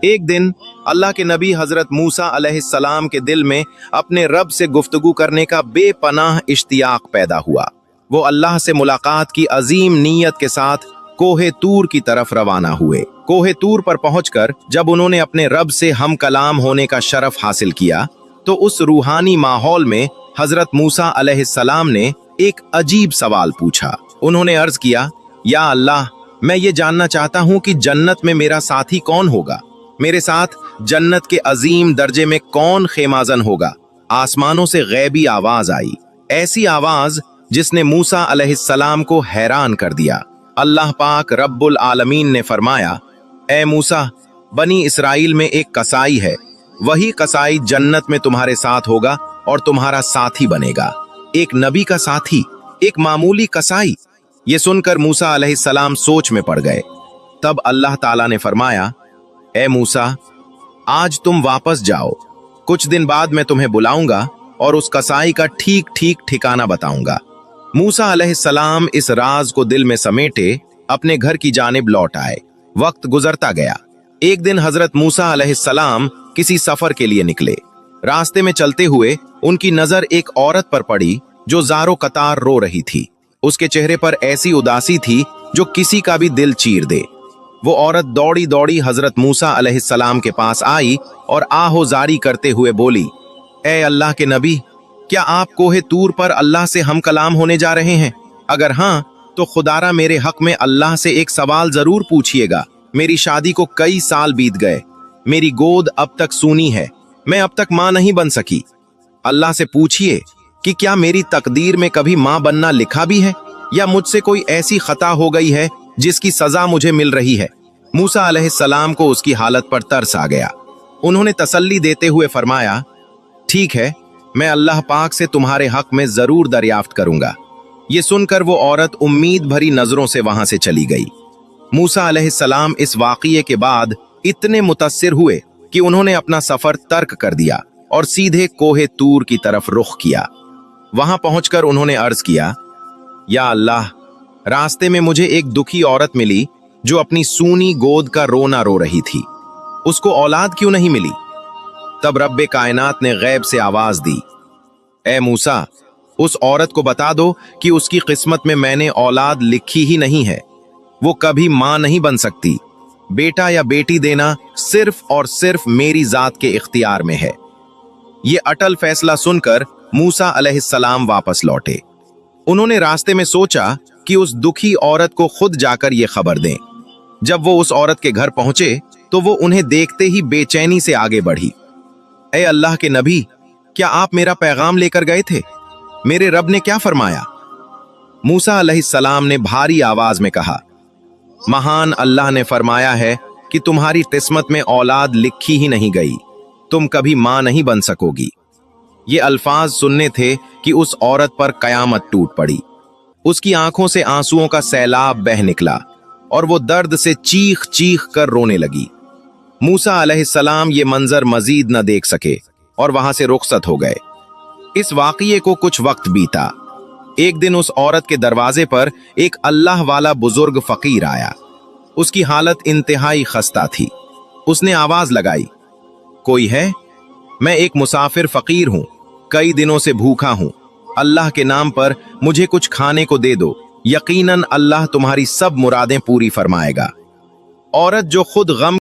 एक दिन अल्लाह के नबी हजरत मूसा अलैहिस्सलाम के दिल में अपने रब से गुफ्तगू करने का बेपनाह इश्तियाक पैदा हुआ। वो अल्लाह से मुलाकात की अजीम नीयत के साथ कोहे तूर की तरफ रवाना हुए। कोहे तूर पर पहुंचकर जब उन्होंने अपने रब से हम कलाम होने का शरफ हासिल किया तो उस रूहानी माहौल में हजरत मूसा अलैहिस्सलाम ने एक अजीब सवाल पूछा। उन्होंने अर्ज किया, या अल्लाह, मैं ये जानना चाहता हूँ कि जन्नत में मेरा साथी कौन होगा? मेरे साथ जन्नत के अजीम दर्जे में कौन खेमाजन होगा? आसमानों से गैबी आवाज आई, ऐसी आवाज जिसने मूसा अलैहिस्सलाम को हैरान कर दिया। अल्लाह पाक रब्बुल आलमीन ने फरमाया, ए मूसा, बनी इसराइल में एक कसाई है, वही कसाई जन्नत में तुम्हारे साथ होगा और तुम्हारा साथी बनेगा। एक नबी का साथी, एक मामूली कसाई। ये सुनकर मूसा अलैहिस्सलाम सोच में पड़ गए। तब अल्लाह ताला ने फरमाया, ए मूसा, आज तुम वापस जाओ, कुछ दिन बाद मैं तुम्हें बुलाऊंगा और उस कसाई का ठीक ठीक ठिकाना बताऊंगा। मूसा अलैहिस्सलाम इस राज को दिल में समेटे अपने घर की जानिब लौट आए। वक्त गुजरता गया। एक दिन हजरत मूसा अलैहिस्सलाम किसी सफर के लिए निकले। रास्ते में चलते हुए उनकी नजर एक औरत पर पड़ी जो ज़ारो कतार रो रही थी। उसके चेहरे पर ऐसी उदासी थी जो किसी का भी दिल चीर दे। वो औरत दौड़ी दौड़ी हजरत मूसा अलैहिस्सलाम के पास आई और आहोजारी करते हुए बोली, ए अल्लाह के नबी, क्या आप कोहे तूर पर अल्लाह से हम कलाम होने जा रहे हैं? अगर हाँ तो खुदारा मेरे हक में अल्लाह से एक सवाल जरूर पूछिएगा। मेरी शादी को कई साल बीत गए, मेरी गोद अब तक सूनी है, मैं अब तक मां नहीं बन सकी। अल्लाह से पूछिए कि क्या मेरी तकदीर में कभी मां बनना लिखा भी है, या मुझसे कोई ऐसी खता हो गई है जिसकी सजा मुझे मिल रही है। मूसा अलैहिस्सलाम को उसकी हालत पर तरस आ गया। उन्होंने तसल्ली देते हुए फरमाया, ठीक है, मैं अल्लाह पाक से तुम्हारे हक में जरूर दरियाफ्त करूंगा। ये सुनकर वो औरत उम्मीद भरी नजरों से वहां से चली गई। मूसा अलैहिस्सलाम इस वाक़िए के बाद इतने मुतस्सिर हुए कि उन्होंने अपना सफर तर्क कर दिया और सीधे कोहे तूर की तरफ रुख किया। वहां पहुंचकर उन्होंने अर्ज किया, या अल्लाह, रास्ते में मुझे एक दुखी औरत मिली जो अपनी सूनी गोद का रोना रो रही थी। उसको औलाद क्यों नहीं मिली? तब रब्बे कायनात ने गैब से आवाज दी, ए मूसा, उस औरत को बता दो कि उसकी किस्मत में मैंने औलाद लिखी ही नहीं है। वो कभी मां नहीं बन सकती। बेटा या बेटी देना सिर्फ और सिर्फ मेरी जात के इख्तियार में है। ये अटल फैसला सुनकर मूसा अलैहिस्सलाम वापस लौटे। उन्होंने रास्ते में सोचा कि उस दुखी औरत को खुद जाकर ये खबर दें। जब वो उस औरत के घर पहुंचे तो वो उन्हें देखते ही बेचैनी से आगे बढ़ी। ए अल्लाह के नबी, क्या आप मेरा पैगाम लेकर गए थे? मेरे रब ने क्या फरमाया? मूसा अलैहिस्सलाम ने भारी आवाज में कहा, महान अल्लाह ने फरमाया है कि तुम्हारी किस्मत में औलाद लिखी ही नहीं गई, तुम कभी मां नहीं बन सकोगी। ये अल्फाज सुनने थे कि उस औरत पर कयामत टूट पड़ी। उसकी आंखों से आंसुओं का सैलाब बह निकला और वो दर्द से चीख चीख कर रोने लगी। मूसा अलैहिस्सलाम ये मंजर मजीद न देख सके और वहां से रुखसत हो गए। इस वाक़िए को कुछ वक्त बीता। एक दिन उस औरत के दरवाजे पर एक अल्लाह वाला बुजुर्ग फकीर आया। उसकी हालत इंतहाई खस्ता थी। उसने आवाज लगाई, कोई है? मैं एक मुसाफिर फकीर हूं, कई दिनों से भूखा हूं। अल्लाह के नाम पर मुझे कुछ खाने को दे दो, यकीनन अल्लाह तुम्हारी सब मुरादें पूरी फरमाएगा। औरत जो खुद गम